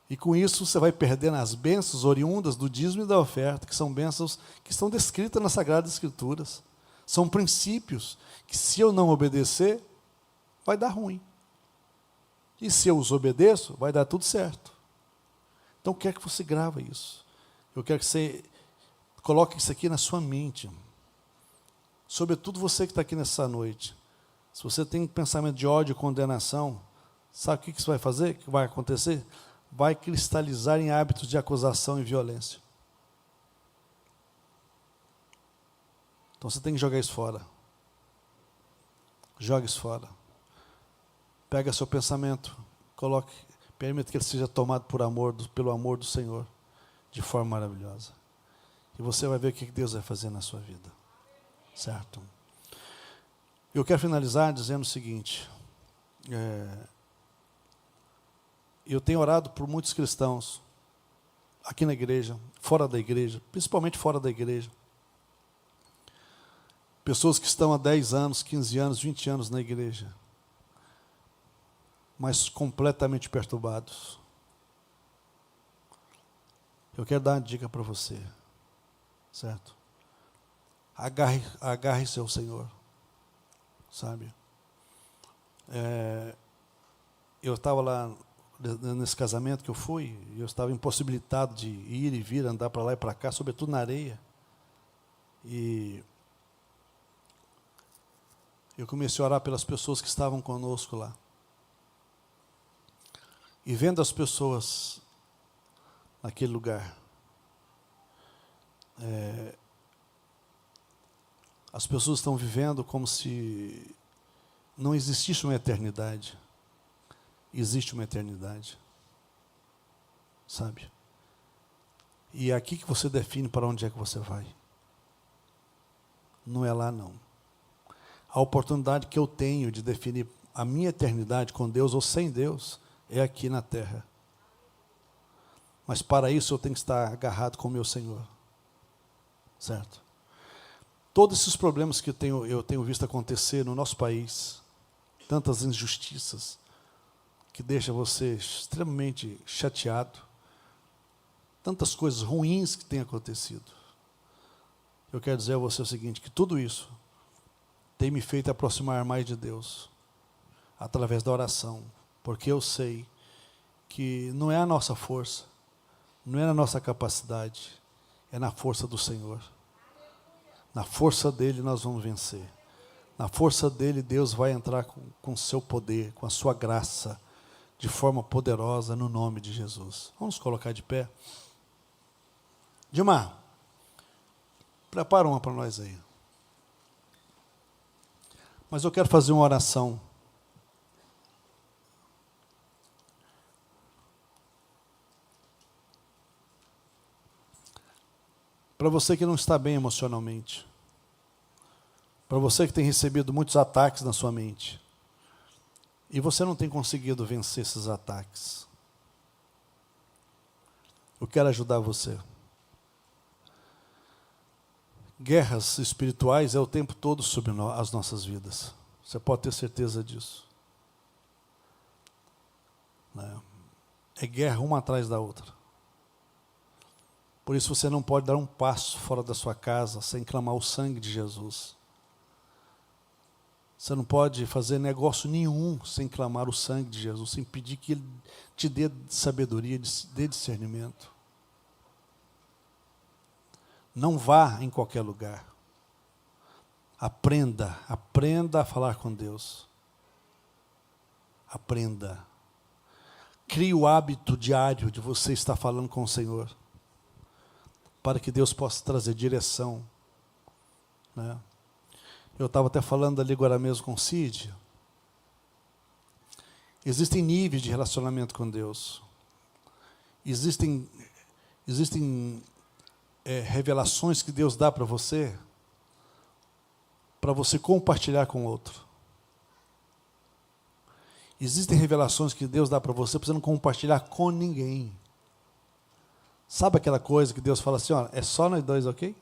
E com isso você vai perdendo as bênçãos oriundas do dízimo e da oferta, que são bênçãos que estão descritas nas Sagradas Escrituras. São princípios que, se eu não obedecer, vai dar ruim. E se eu os obedeço, vai dar tudo certo. Então, eu quero que você grave isso. Eu quero que você coloque isso aqui na sua mente. Sobretudo você que está aqui nessa noite. Se você tem um pensamento de ódio e condenação, sabe o que isso vai fazer? O que vai acontecer? Vai cristalizar em hábitos de acusação e violência. Então você tem que jogar isso fora. Joga isso fora. Pega seu pensamento, coloque, permita que ele seja tomado pelo amor do Senhor, de forma maravilhosa. E você vai ver o que Deus vai fazer na sua vida. Certo? Eu quero finalizar dizendo o seguinte. Eu tenho orado por muitos cristãos, aqui na igreja, fora da igreja, principalmente fora da igreja. Pessoas que estão há 10 anos, 15 anos, 20 anos na igreja, mas completamente perturbados. Eu quero dar uma dica para você, certo? Agarre-se ao Senhor, sabe? Eu estava lá, nesse casamento que eu fui, eu estava impossibilitado de ir e vir, andar para lá e para cá, sobretudo na areia. E eu comecei a orar pelas pessoas que estavam conosco lá. E vendo as pessoas naquele lugar, as pessoas estão vivendo como se não existisse uma eternidade. Existe uma eternidade. Sabe? E é aqui que você define para onde é que você vai. Não é lá, não. A oportunidade que eu tenho de definir a minha eternidade com Deus ou sem Deus é aqui na terra. Mas para isso eu tenho que estar agarrado com o meu Senhor. Certo? Todos esses problemas que eu tenho visto acontecer no nosso país, tantas injustiças, que deixa você extremamente chateado, tantas coisas ruins que têm acontecido. Eu quero dizer a você o seguinte, que tudo isso tem me feito aproximar mais de Deus, através da oração, porque eu sei que não é a nossa força, não é a nossa capacidade, é na força do Senhor. Na força dele nós vamos vencer. Na força dele Deus vai entrar com o seu poder, com a sua graça, de forma poderosa, no nome de Jesus. Vamos colocar de pé. Dilmar, prepara uma para nós aí. Mas eu quero fazer uma oração. Para você que não está bem emocionalmente. Para você que tem recebido muitos ataques na sua mente. E você não tem conseguido vencer esses ataques. Eu quero ajudar você. Guerras espirituais é o tempo todo sobre as nossas vidas. Você pode ter certeza disso. É guerra uma atrás da outra. Por isso você não pode dar um passo fora da sua casa sem clamar o sangue de Jesus. Você não pode fazer negócio nenhum sem clamar o sangue de Jesus, sem pedir que Ele te dê sabedoria, dê discernimento. Não vá em qualquer lugar. Aprenda a falar com Deus. Aprenda. Crie o hábito diário de você estar falando com o Senhor, para que Deus possa trazer direção. Eu estava até falando ali agora mesmo com o Cid. Existem níveis de relacionamento com Deus. Existem revelações que Deus dá para você compartilhar com o outro. Existem revelações que Deus dá para você não compartilhar com ninguém. Sabe aquela coisa que Deus fala assim, ó, é só nós dois, ok?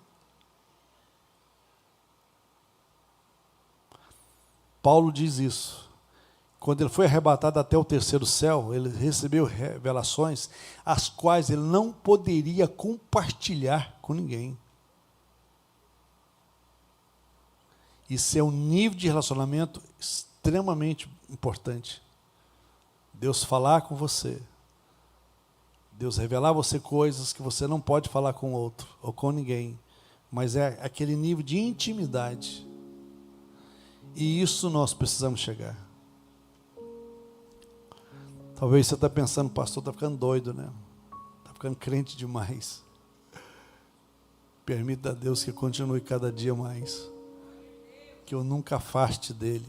Paulo diz isso. Quando ele foi arrebatado até o terceiro céu, ele recebeu revelações as quais ele não poderia compartilhar com ninguém. Isso é um nível de relacionamento extremamente importante. Deus falar com você. Deus revelar a você coisas que você não pode falar com outro ou com ninguém. Mas é aquele nível de intimidade. E isso nós precisamos chegar. Talvez você está pensando, pastor, está ficando doido, né? Está ficando crente demais. Permita a Deus que continue cada dia mais. Que eu nunca afaste dele.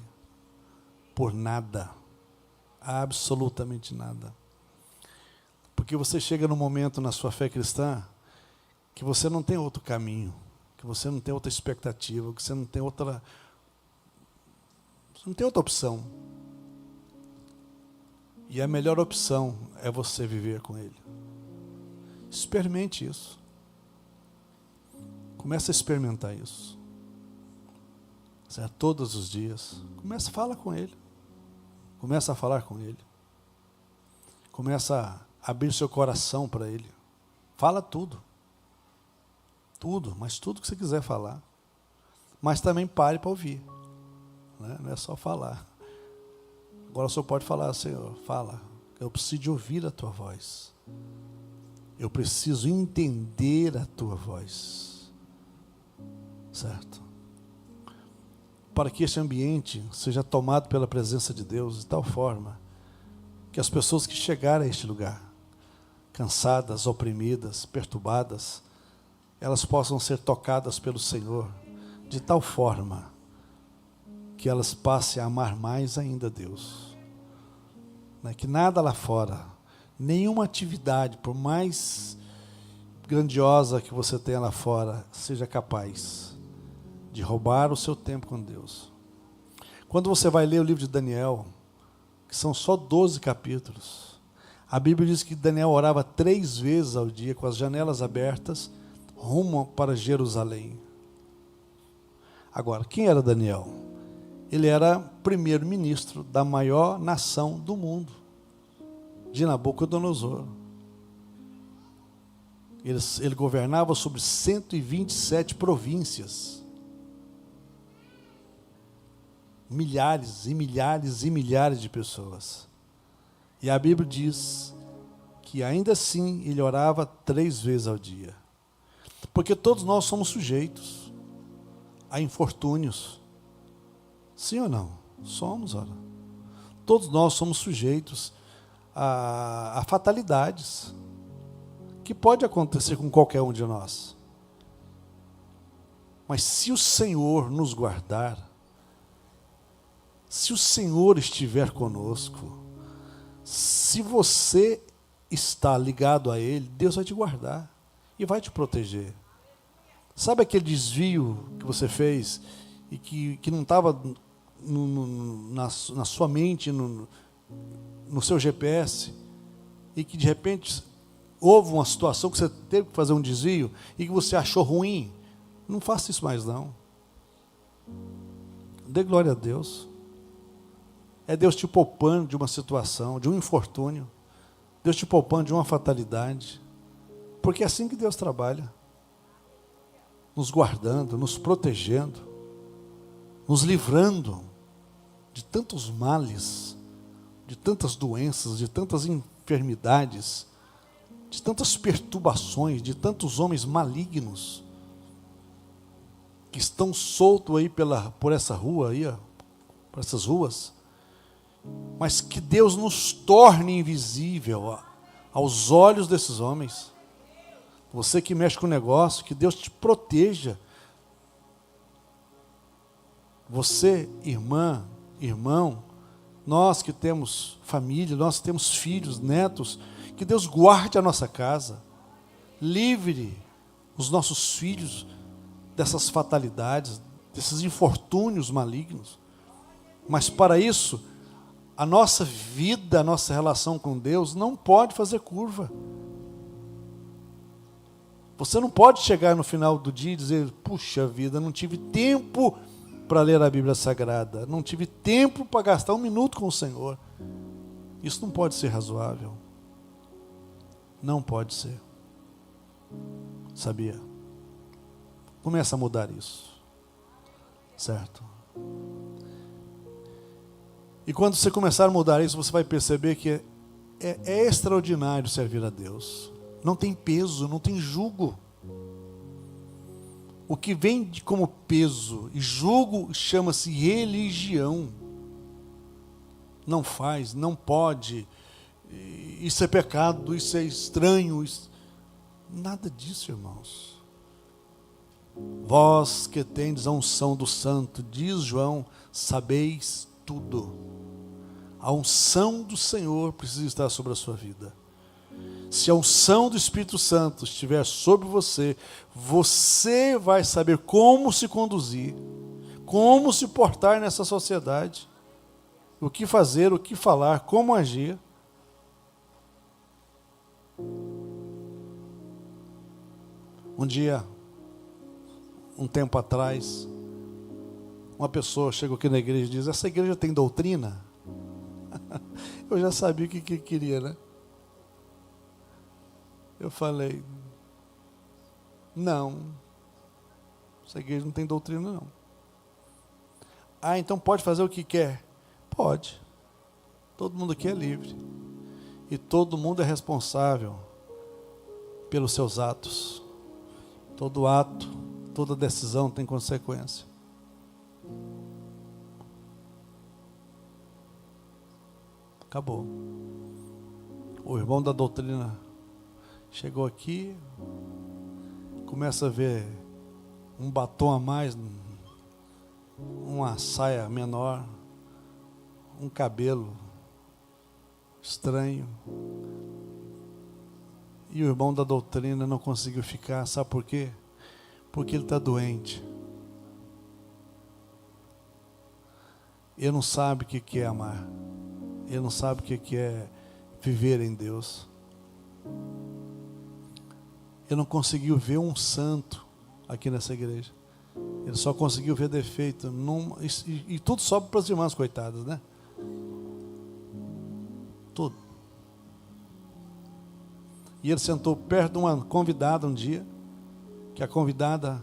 Por nada. Absolutamente nada. Porque você chega num momento na sua fé cristã que você não tem outro caminho. Que você não tem outra expectativa. Que você não tem outra... Você não tem outra opção. E a melhor opção é você viver com Ele. Experimente isso. Comece a experimentar isso. Certo? Todos os dias. Comece a falar com Ele. Comece a falar com Ele. Comece a abrir seu coração para Ele. Fala tudo. Tudo, mas tudo que você quiser falar. Mas também pare para ouvir. Não é só falar. Agora o senhor pode falar, Senhor, fala. Eu preciso de ouvir a tua voz. Eu preciso entender a tua voz. Certo? Para que este ambiente seja tomado pela presença de Deus de tal forma que as pessoas que chegarem a este lugar, cansadas, oprimidas, perturbadas, elas possam ser tocadas pelo Senhor de tal forma que elas passem a amar mais ainda Deus. Que nada lá fora, nenhuma atividade, por mais grandiosa que você tenha lá fora, seja capaz de roubar o seu tempo com Deus. Quando você vai ler o livro de Daniel, que são só 12 capítulos, a Bíblia diz que Daniel orava 3 vezes ao dia, com as janelas abertas, rumo para Jerusalém. Agora, quem era Daniel? Ele era primeiro-ministro da maior nação do mundo, de Nabucodonosor. Ele governava sobre 127 províncias. Milhares e milhares e milhares de pessoas. E a Bíblia diz que ainda assim ele orava 3 vezes ao dia. Porque todos nós somos sujeitos a infortúnios. Sim ou não? Somos, ora. Todos nós somos sujeitos a fatalidades que pode acontecer com qualquer um de nós. Mas se o Senhor nos guardar, se o Senhor estiver conosco, se você está ligado a Ele, Deus vai te guardar e vai te proteger. Sabe aquele desvio que você fez e que não estava na sua mente, no seu GPS, e que de repente houve uma situação que você teve que fazer um desvio e que você achou ruim? Não faça isso mais não. Dê glória a Deus. É Deus te poupando de uma situação, de um infortúnio. Deus te poupando de uma fatalidade. Porque é assim que Deus trabalha. Nos guardando, nos protegendo, nos livrando de tantos males, de tantas doenças, de tantas enfermidades, de tantas perturbações, de tantos homens malignos que estão soltos aí por essa rua aí, por essas ruas. Mas que Deus nos torne invisível aos olhos desses homens. Você que mexe com o negócio, que Deus te proteja. Você, irmã, irmão, nós que temos família, nós que temos filhos, netos, que Deus guarde a nossa casa, livre os nossos filhos dessas fatalidades, desses infortúnios malignos. Mas para isso, A nossa vida, a nossa relação com Deus não pode fazer curva. Você não pode chegar no final do dia e dizer, puxa vida, não tive tempo para ler a Bíblia Sagrada, não tive tempo para gastar 1 minuto com o Senhor. Isso não pode ser razoável. Não pode ser. Sabia? Começa a mudar isso. Certo? E quando você começar a mudar isso, você vai perceber que é extraordinário servir a Deus. Não tem peso, não tem jugo. O que vem como peso e jugo chama-se religião. Não faz, não pode, isso é pecado, isso é estranho. Nada disso, irmãos. Vós que tendes a unção do Santo, diz João, sabeis tudo. A unção do Senhor precisa estar sobre a sua vida. Se a unção do Espírito Santo estiver sobre você, você vai saber como se conduzir, como se portar nessa sociedade, o que fazer, o que falar, como agir. Um dia, um tempo atrás, uma pessoa chegou aqui na igreja e diz, essa igreja tem doutrina? Eu já sabia o que queria, né? Eu falei, não, essa igreja não tem doutrina, não. Ah, então pode fazer o que quer? Pode. Todo mundo aqui é livre. E todo mundo é responsável pelos seus atos. Todo ato, toda decisão tem consequência. Acabou. O irmão da doutrina chegou aqui, começa a ver um batom a mais, uma saia menor, um cabelo estranho. E o irmão da doutrina não conseguiu ficar, sabe por quê? Porque ele está doente. Ele não sabe o que é amar. Ele não sabe o que é viver em Deus. Ele não conseguiu ver um santo aqui nessa igreja. Ele só conseguiu ver defeito. E tudo sobe para as irmãs coitadas, né? Tudo. E ele sentou perto de uma convidada um dia, que a convidada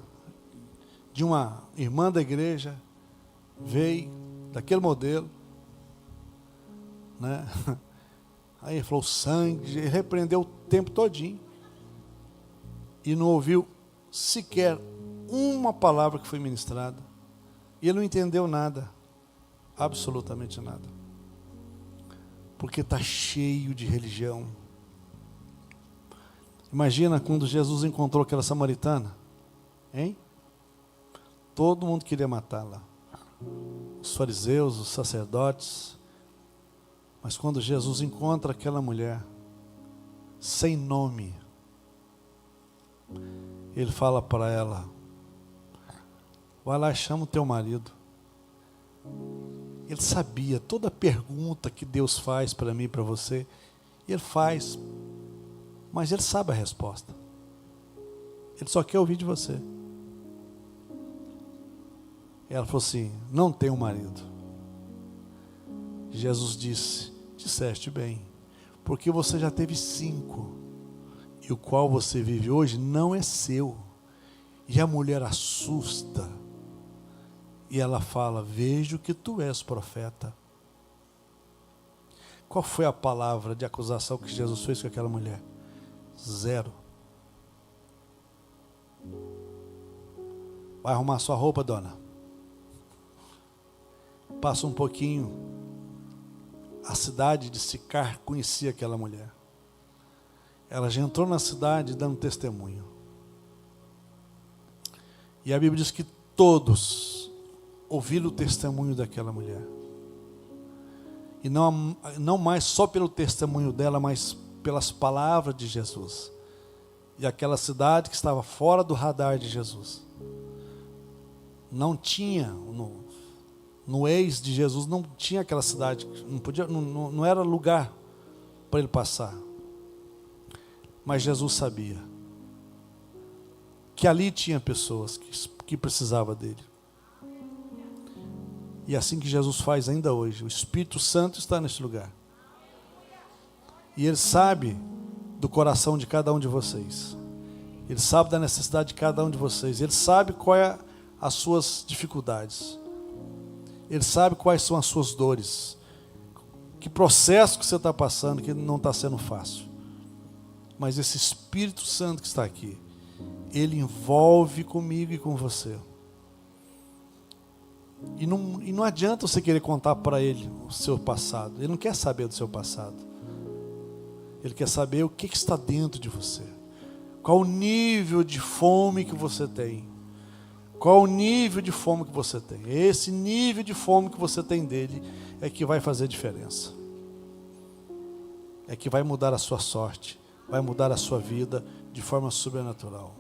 de uma irmã da igreja veio daquele modelo, né? Aí ele falou sangue, ele repreendeu o tempo todinho e não ouviu sequer uma palavra que foi ministrada. E ele não entendeu nada, absolutamente nada, porque está cheio de religião. Imagina quando Jesus encontrou aquela samaritana, hein? Todo mundo queria matá-la, os fariseus, os sacerdotes. Mas quando Jesus encontra aquela mulher sem nome, ele fala para ela, vai lá e chama o teu marido. Ele sabia toda a pergunta que Deus faz para mim e para você, ele faz, mas ele sabe a resposta. Ele só quer ouvir de você. Ela falou assim, não tenho marido. Jesus disse, disseste bem, porque você já teve 5, e o qual você vive hoje não é seu. E a mulher assusta, e ela fala, vejo que tu és profeta. Qual foi a palavra de acusação que Jesus fez com aquela mulher? 0. Vai arrumar sua roupa, dona? Passa um pouquinho, a cidade de Sicar conhecia aquela mulher. Ela já entrou na cidade dando testemunho. E a Bíblia diz que todos ouviram o testemunho daquela mulher. E não mais só pelo testemunho dela, mas pelas palavras de Jesus. E aquela cidade que estava fora do radar de Jesus. Não tinha No ex de Jesus não tinha aquela cidade, não era lugar para ele passar. Mas Jesus sabia que ali tinha pessoas que precisavam dele. E é assim que Jesus faz ainda hoje. O Espírito Santo está nesse lugar. E Ele sabe do coração de cada um de vocês. Ele sabe da necessidade de cada um de vocês. Ele sabe qual é as suas dificuldades. Ele sabe quais são as suas dores. Que processo que você está passando, que não está sendo fácil. Mas esse Espírito Santo que está aqui, Ele envolve comigo e com você. E não adianta você querer contar para Ele o seu passado. Ele não quer saber do seu passado. Ele quer saber o que está dentro de você. Qual o nível de fome que você tem. Qual o nível de fome que você tem. Esse nível de fome que você tem dele é que vai fazer diferença. É que vai mudar a sua sorte. Vai mudar a sua vida de forma sobrenatural.